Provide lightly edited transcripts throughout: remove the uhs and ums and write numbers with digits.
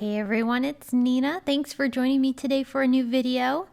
Hey everyone, it's Nina. Thanks for joining me today for a new video.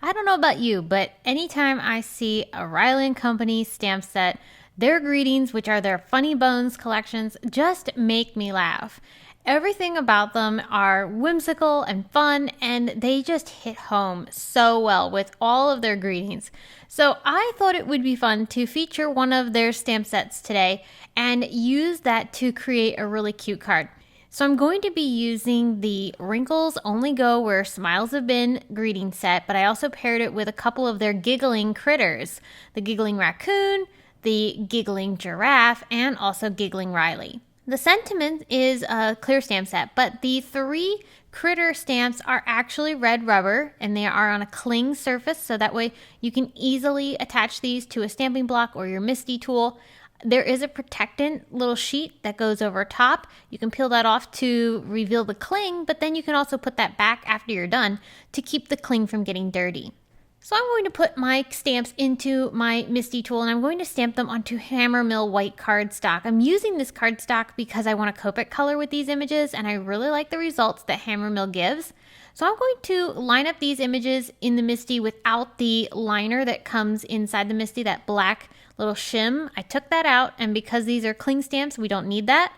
I don't know about you, but anytime I see a Riley & Company stamp set, their greetings, which are their Funny Bones collections, just make me laugh. Everything about them are whimsical and fun, and they just hit home so well with all of their greetings. So I thought it would be fun to feature one of their stamp sets today and use that to create a really cute card. So I'm going to be using the Wrinkles Only Go Where Smiles Have Been greeting set, but I also paired it with a couple of their giggling critters, the giggling raccoon, the giggling giraffe, and also giggling Riley. The sentiment is a clear stamp set, but the three critter stamps are actually red rubber and they are on a cling surface, so that way you can easily attach these to a stamping block or your MISTI tool. There is a protectant little sheet that goes over top. You can peel that off to reveal the cling, but then you can also put that back after you're done to keep the cling from getting dirty. So I'm going to put my stamps into my MISTI tool and I'm going to stamp them onto Hammer Mill white cardstock. I'm using this cardstock because I want a Copic color with these images and I really like the results that Hammer Mill gives. So I'm going to line up these images in the MISTI without the liner that comes inside the MISTI, that black little shim. I took that out, and because these are cling stamps, we don't need that.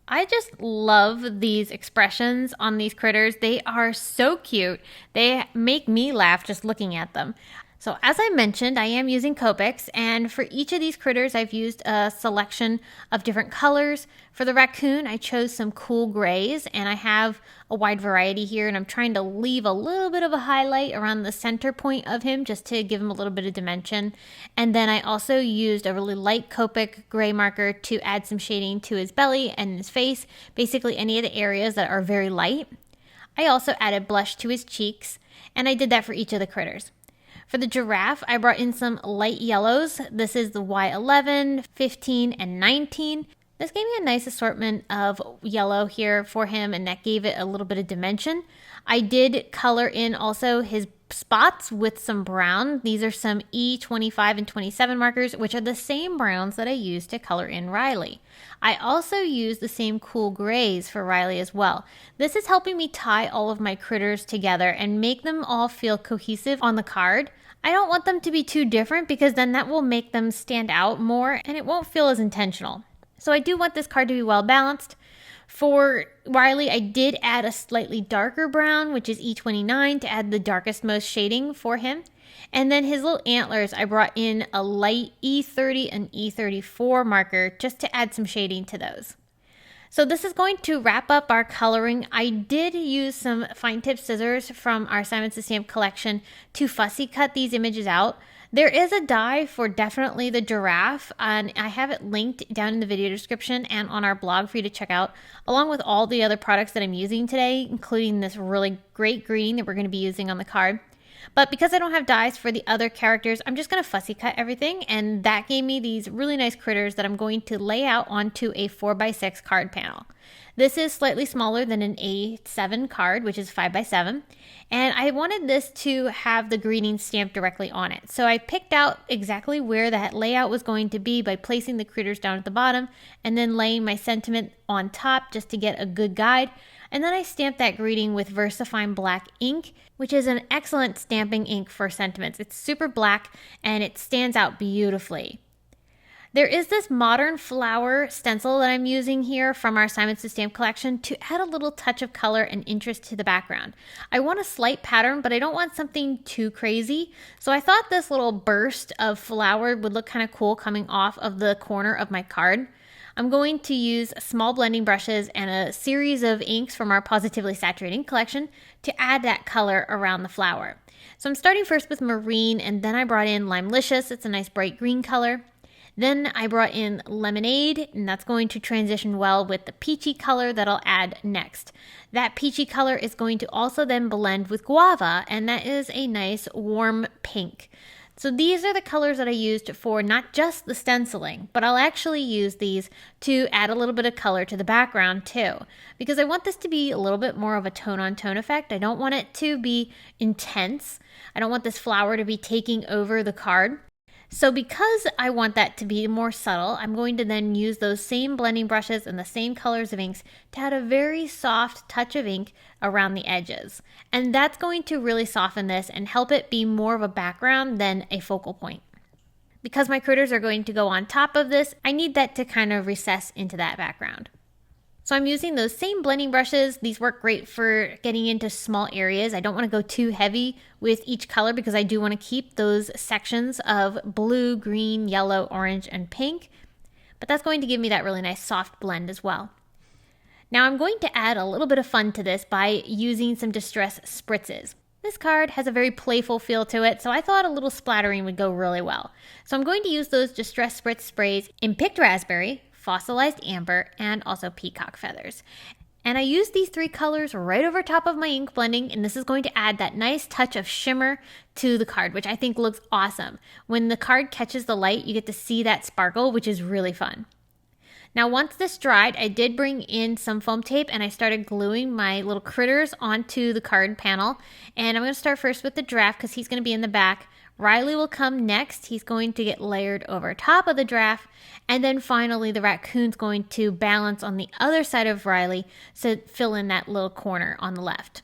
I just love these expressions on these critters. They are so cute. They make me laugh just looking at them. So as I mentioned, I am using Copics, and for each of these critters, I've used a selection of different colors. For the raccoon, I chose some cool grays, and I have a wide variety here, and I'm trying to leave a little bit of a highlight around the center point of him just to give him a little bit of dimension. And then I also used a really light Copic gray marker to add some shading to his belly and his face, basically any of the areas that are very light. I also added blush to his cheeks, and I did that for each of the critters. For the giraffe, I brought in some light yellows. This is the Y11, 15, and 19. This gave me a nice assortment of yellow here for him, and that gave it a little bit of dimension. I did color in also his spots with some brown. These are some E25 and 27 markers, which are the same browns that I used to color in Riley. I also used the same cool grays for Riley as well. This is helping me tie all of my critters together and make them all feel cohesive on the card. I don't want them to be too different because then that will make them stand out more and it won't feel as intentional. So I do want this card to be well balanced. For Riley, I did add a slightly darker brown, which is E29, to add the darkest most shading for him. And then his little antlers, I brought in a light E30 and E34 marker just to add some shading to those. So this is going to wrap up our coloring. I did use some fine tip scissors from our Simon Says Stamp collection to fussy cut these images out. There is a die for definitely the giraffe, and I have it linked down in the video description and on our blog for you to check out, along with all the other products that I'm using today, including this really great greeting that we're going to be using on the card. But because I don't have dies for the other characters, I'm just going to fussy cut everything, and that gave me these really nice critters that I'm going to lay out onto a 4x6 card panel. This is slightly smaller than an A7 card, which is 5x7, and I wanted this to have the greeting stamped directly on it. So I picked out exactly where that layout was going to be by placing the critters down at the bottom and then laying my sentiment on top just to get a good guide. And then I stamped that greeting with VersaFine black ink, which is an excellent stamping ink for sentiments. It's super black and it stands out beautifully. There is this modern flower stencil that I'm using here from our Simon Says Stamp collection to add a little touch of color and interest to the background. I want a slight pattern, but I don't want something too crazy. So I thought this little burst of flower would look kind of cool coming off of the corner of my card. I'm going to use small blending brushes and a series of inks from our Pawsitively Saturating collection to add that color around the flower. So I'm starting first with Marine, and then I brought in Limelicious. It's a nice bright green color. Then I brought in Lemonade, and that's going to transition well with the Peachy color that I'll add next. That Peachy color is going to also then blend with Guava, and that is a nice warm pink. So these are the colors that I used for not just the stenciling, but I'll actually use these to add a little bit of color to the background too, because I want this to be a little bit more of a tone-on-tone effect. I don't want it to be intense. I don't want this flower to be taking over the card. So because I want that to be more subtle, I'm going to then use those same blending brushes and the same colors of inks to add a very soft touch of ink around the edges. And that's going to really soften this and help it be more of a background than a focal point. Because my critters are going to go on top of this, I need that to kind of recess into that background. So I'm using those same blending brushes. These work great for getting into small areas. I don't want to go too heavy with each color because I do want to keep those sections of blue, green, yellow, orange, and pink. But that's going to give me that really nice soft blend as well. Now I'm going to add a little bit of fun to this by using some Distress Spritzes. This card has a very playful feel to it, so I thought a little splattering would go really well. So I'm going to use those Distress Spritz sprays in Picked Raspberry, Fossilized Amber, and also Peacock Feathers. And I used these three colors right over top of my ink blending, and this is going to add that nice touch of shimmer to the card, which I think looks awesome. When the card catches the light, you get to see that sparkle, which is really fun. Now once this dried, I did bring in some foam tape and I started gluing my little critters onto the card panel. And I'm going to start first with the giraffe because he's going to be in the back. Riley will come next. He's going to get layered over top of the giraffe. And then finally the raccoon's going to balance on the other side of Riley to fill in that little corner on the left.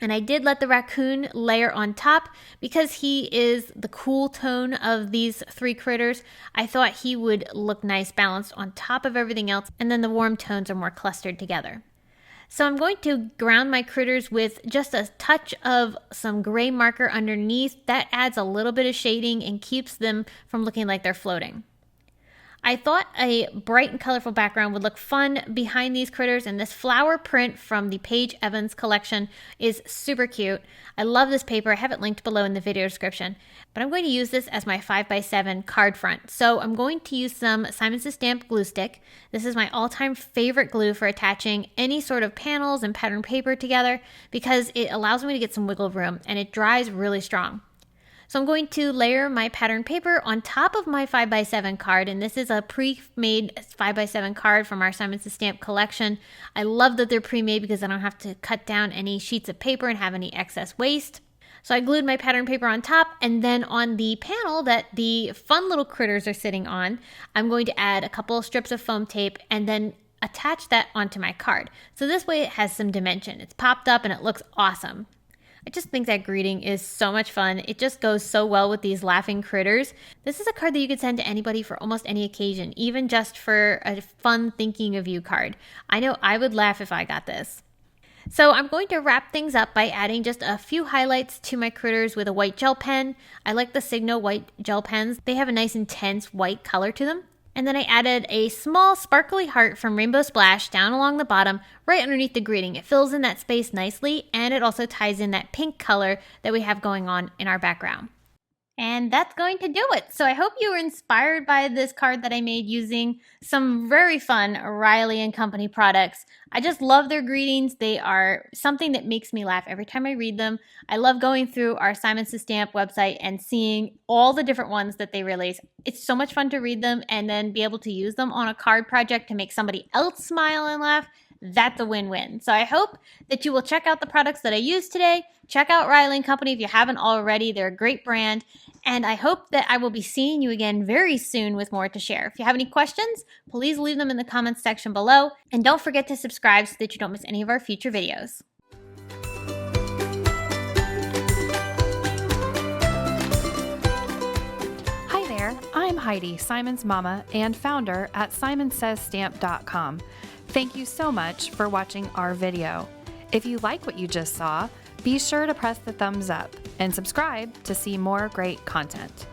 And I did let the raccoon layer on top because he is the cool tone of these three critters. I thought he would look nice balanced on top of everything else, and then the warm tones are more clustered together. So I'm going to ground my critters with just a touch of some gray marker underneath. That adds a little bit of shading and keeps them from looking like they're floating. I thought a bright and colorful background would look fun behind these critters, and this flower print from the Paige Evans collection is super cute. I love this paper. I have it linked below in the video description, but I'm going to use this as my 5x7 card front. So I'm going to use some Simon Says Stamp glue stick. This is my all-time favorite glue for attaching any sort of panels and pattern paper together because it allows me to get some wiggle room and it dries really strong. So I'm going to layer my pattern paper on top of my 5x7 card, and this is a pre-made 5x7 card from our Simon Says Stamp collection. I love that they're pre-made because I don't have to cut down any sheets of paper and have any excess waste. So I glued my pattern paper on top, and then on the panel that the fun little critters are sitting on, I'm going to add a couple of strips of foam tape and then attach that onto my card. So this way it has some dimension. It's popped up and it looks awesome. I just think that greeting is so much fun. It just goes so well with these laughing critters. This is a card that you could send to anybody for almost any occasion, even just for a fun thinking of you card. I know I would laugh if I got this. So I'm going to wrap things up by adding just a few highlights to my critters with a white gel pen. I like the Signo white gel pens. They have a nice intense white color to them. And then I added a small sparkly heart from Rainbow Splash down along the bottom, right underneath the greeting. It fills in that space nicely, and it also ties in that pink color that we have going on in our background. And that's going to do it. So I hope you were inspired by this card that I made using some very fun Riley and Company products. I just love their greetings. They are something that makes me laugh every time I read them. I love going through our Simon Says Stamp website and seeing all the different ones that they release. It's so much fun to read them and then be able to use them on a card project to make somebody else smile and laugh. That's a win-win. So I hope that you will check out the products that I used today. Check out Riley & Company if you haven't already. They're a great brand. And I hope that I will be seeing you again very soon with more to share. If you have any questions, please leave them in the comments section below. And don't forget to subscribe so that you don't miss any of our future videos. Hi there, I'm Heidi, Simon's mama and founder at SimonsSaysStamp.com. Thank you so much for watching our video. If you like what you just saw, be sure to press the thumbs up and subscribe to see more great content.